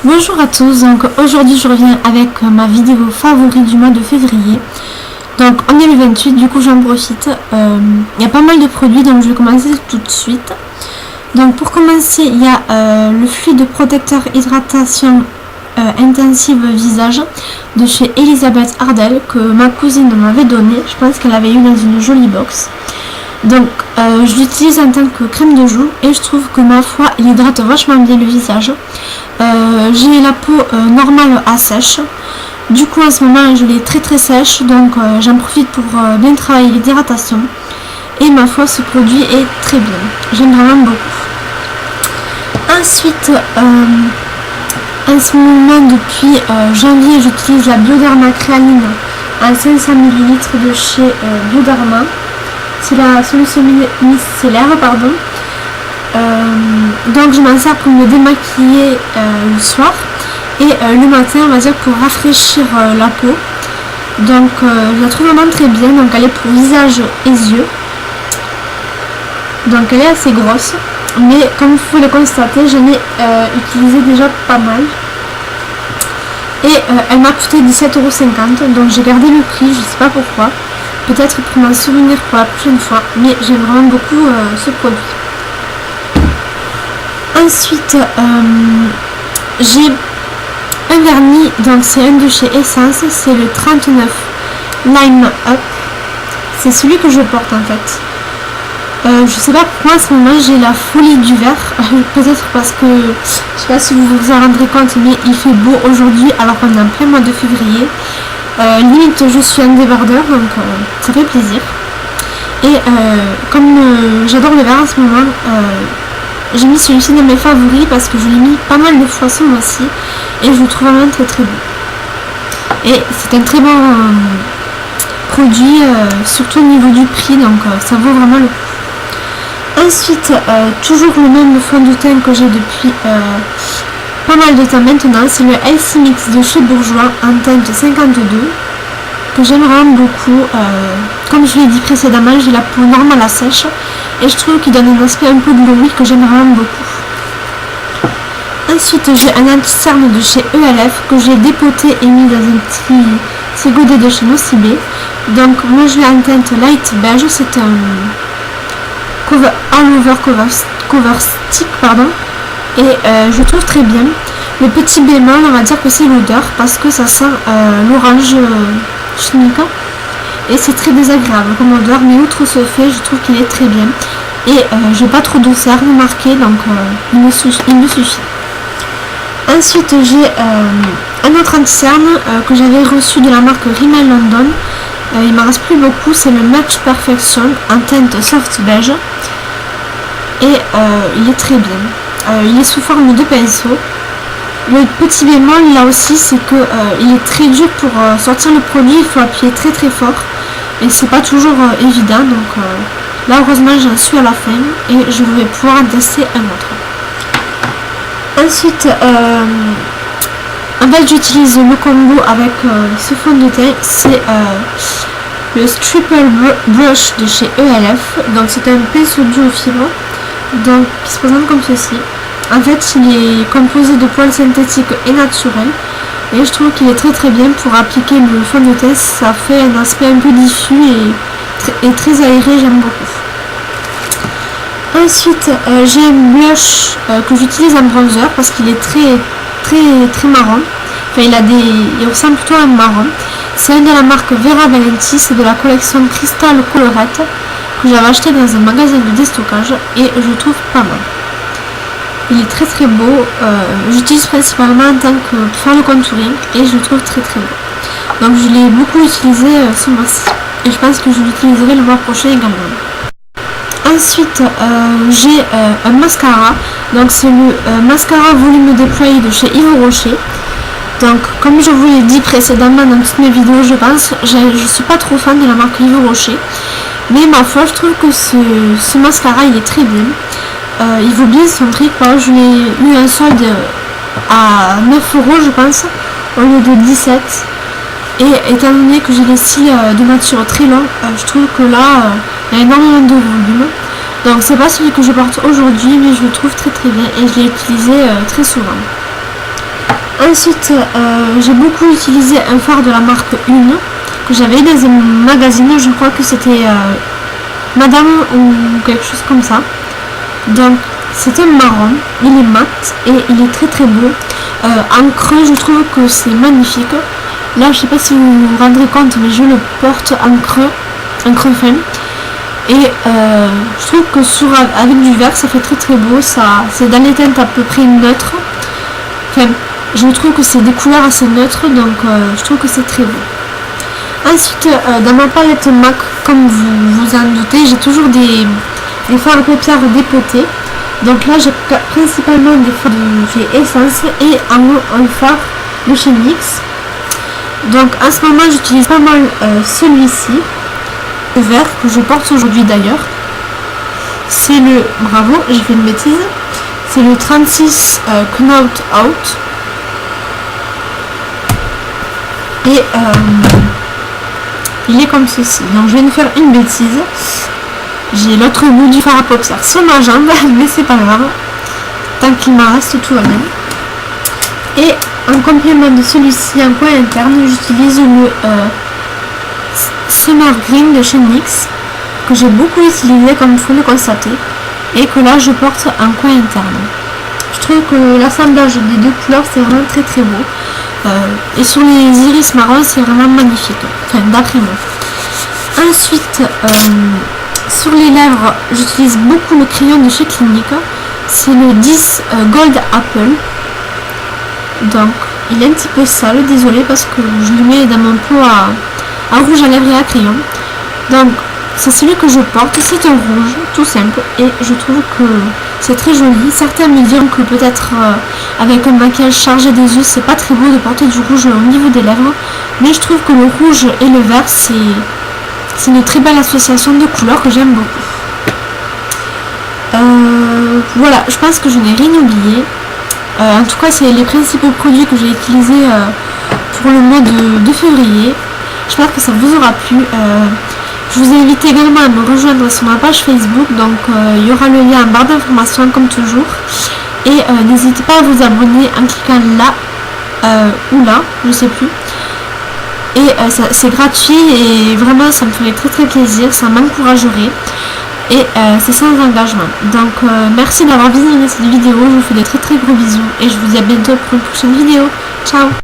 Bonjour à tous, donc aujourd'hui je reviens avec ma vidéo favorite du mois de février. Donc en 2028, du coup j'en profite. Il y a pas mal de produits, donc je vais commencer tout de suite. Donc pour commencer, il y a le fluide protecteur hydratation intensive visage de chez Elisabeth Ardell que ma cousine m'avait donné. Je pense qu'elle avait eu dans une jolie box. Donc je l'utilise en tant que crème de joue et je trouve que ma foi il hydrate vachement bien le visage. J'ai la peau normale à sèche. Du coup en ce moment je l'ai très sèche, donc j'en profite pour bien travailler l'hydratation. Et ma foi ce produit est très bien. J'aime vraiment beaucoup. Ensuite en ce moment depuis janvier j'utilise la Bioderma Créaline en 500 ml de chez Bioderma. C'est la solution micellaire, pardon. Donc je m'en sers pour me démaquiller le soir et le matin on va dire pour rafraîchir la peau. Donc je la trouve vraiment très bien. Donc elle est pour visage et yeux. Donc elle est assez grosse, mais comme vous pouvez le constater, j'en ai utilisé déjà pas mal. Et elle m'a coûté 17,50 €, donc j'ai gardé le prix, je sais pas pourquoi. Peut-être pour m'en souvenir pour la prochaine fois, mais j'aime vraiment beaucoup ce produit. Ensuite, j'ai un vernis, donc c'est un de chez Essence, c'est le 39 Lime Up. C'est celui que je porte en fait. Je sais pas pourquoi en ce moment j'ai la folie du vert, peut-être parce que, je sais pas si vous vous en rendrez compte, mais il fait beau aujourd'hui alors qu'on est en plein mois de février. Limite je suis un débardeur, donc ça fait plaisir. Et comme j'adore le vert en ce moment, j'ai mis celui-ci dans mes favoris parce que je l'ai mis pas mal de fois ce mois-ci et je le trouve vraiment très beau. Et c'est un très bon produit, surtout au niveau du prix, donc ça vaut vraiment le coup. Ensuite, toujours le même fond de teint que j'ai depuis pas mal de temps maintenant, c'est le Healthy Mix de chez Bourjois en teinte 52 que j'aime vraiment beaucoup. Comme je l'ai dit précédemment, j'ai la peau normale à sèche et je trouve qu'il donne un aspect un peu glowy que j'aime vraiment beaucoup. Ensuite j'ai un anti-cerne de chez ELF que j'ai dépoté et mis dans un petit godet de chez Nocibé. Donc moi je l'ai en teinte light beige, c'est un all over cover stick pardon. Et je trouve très bien. Le petit bémol, on va dire que c'est l'odeur parce que ça sent l'orange chimique et c'est très désagréable comme odeur, mais outre ce fait je trouve qu'il est très bien et j'ai pas trop d'eau cerne marquée, donc il me suffit. Ensuite j'ai un autre anti-cerne que j'avais reçu de la marque Rimmel London. Il m'en reste plus beaucoup, c'est le Match Perfection en teinte soft beige et il est très bien. Il est sous forme de pinceau. Le petit bémol là aussi c'est que il est très dur pour sortir le produit, il faut appuyer très fort et c'est pas toujours évident, donc là heureusement j'en suis à la fin et je vais pouvoir en tester un autre. Ensuite en fait j'utilise le combo avec ce fond de teint, c'est le Triple Brush de chez ELF. Donc c'est un pinceau duo fibre donc qui se présente comme ceci. En fait il est composé de poils synthétiques et naturels et je trouve qu'il est très bien pour appliquer le fond de teint. Ça fait un aspect un peu diffus et très aéré, j'aime beaucoup. Ensuite j'ai un blush que j'utilise en bronzer parce qu'il est très marron. Enfin il ressemble plutôt à un marron. C'est un de la marque Vera Valenti, c'est de la collection Crystal Colorette que j'avais acheté dans un magasin de déstockage et je trouve pas mal. Il est très beau, j'utilise principalement en tant que pour faire le contouring et je le trouve très beau. Donc je l'ai beaucoup utilisé ce mois-ci et je pense que je l'utiliserai le mois prochain également. Ensuite j'ai un mascara, donc c'est le mascara volume déployé de chez Yves Rocher. Donc comme je vous l'ai dit précédemment dans toutes mes vidéos, je pense, je suis pas trop fan de la marque Yves Rocher, mais ma foi je trouve que ce mascara il est très bien. Il vaut bien son prix quoi. Je l'ai eu un solde à 9 € je pense au lieu de 17, et étant donné que j'ai les cils de nature très longs, je trouve que là il y a énormément de volume. Donc c'est pas celui que je porte aujourd'hui, mais je le trouve très bien et je l'ai utilisé très souvent. Ensuite, j'ai beaucoup utilisé un fard de la marque Une que j'avais dans un magazine, je crois que c'était Madame ou quelque chose comme ça. Donc c'est un marron, il est mat et il est très très beau. En creux, je trouve que c'est magnifique. Là, je sais pas si vous vous rendrez compte, mais je le porte en creux fin. Et je trouve que avec du vert, ça fait très très beau. C'est dans les teintes à peu près neutres. Enfin, je trouve que c'est des couleurs assez neutres, donc je trouve que c'est très beau. Ensuite, dans ma palette MAC, comme vous vous en doutez, j'ai toujours des fards à paupières dépotées. Donc là, j'ai principalement des fards de chez Essence et un fard de chez NYX. Donc en ce moment, j'utilise pas mal celui-ci, le vert, que je porte aujourd'hui d'ailleurs. C'est le, bravo, j'ai fait une bêtise, c'est le 36 Knot Out. Et il est comme ceci. Donc je viens de faire une bêtise. J'ai l'autre bout du fard à paupières sur ma jambe, mais c'est pas grave. Tant qu'il m'en reste, tout va bien. Et en complément de celui-ci, en coin interne, j'utilise le Summer Green de chez NYX, que j'ai beaucoup utilisé comme vous pouvez le constater, et que là je porte en coin interne. Je trouve que l'assemblage des deux couleurs c'est vraiment très très beau. Et sur les iris marron c'est vraiment magnifique, enfin d'après moi. Ensuite, sur les lèvres, j'utilise beaucoup le crayon de chez Clinique. C'est le 10 Gold Apple. Donc, il est un petit peu sale, désolé, parce que je le mets dans mon pot à rouge à lèvres et à crayon. Donc, c'est celui que je porte. C'est un rouge, tout simple, et je trouve que c'est très joli. Certains me diront que peut-être avec un maquillage chargé des yeux, c'est pas très beau de porter du rouge au niveau des lèvres. Mais je trouve que le rouge et le vert, c'est une très belle association de couleurs que j'aime beaucoup. Voilà, je pense que je n'ai rien oublié. En tout cas, c'est les principaux produits que j'ai utilisés pour le mois de février. J'espère que ça vous aura plu. Je vous invite également à me rejoindre sur ma page Facebook. Donc, il y aura le lien en barre d'informations comme toujours. Et n'hésitez pas à vous abonner en cliquant là ou là, je sais plus. Et c'est gratuit et vraiment ça me ferait très très plaisir, ça m'encouragerait. Et c'est sans engagement. Donc merci d'avoir visionné cette vidéo, je vous fais des très très gros bisous et je vous dis à bientôt pour une prochaine vidéo. Ciao!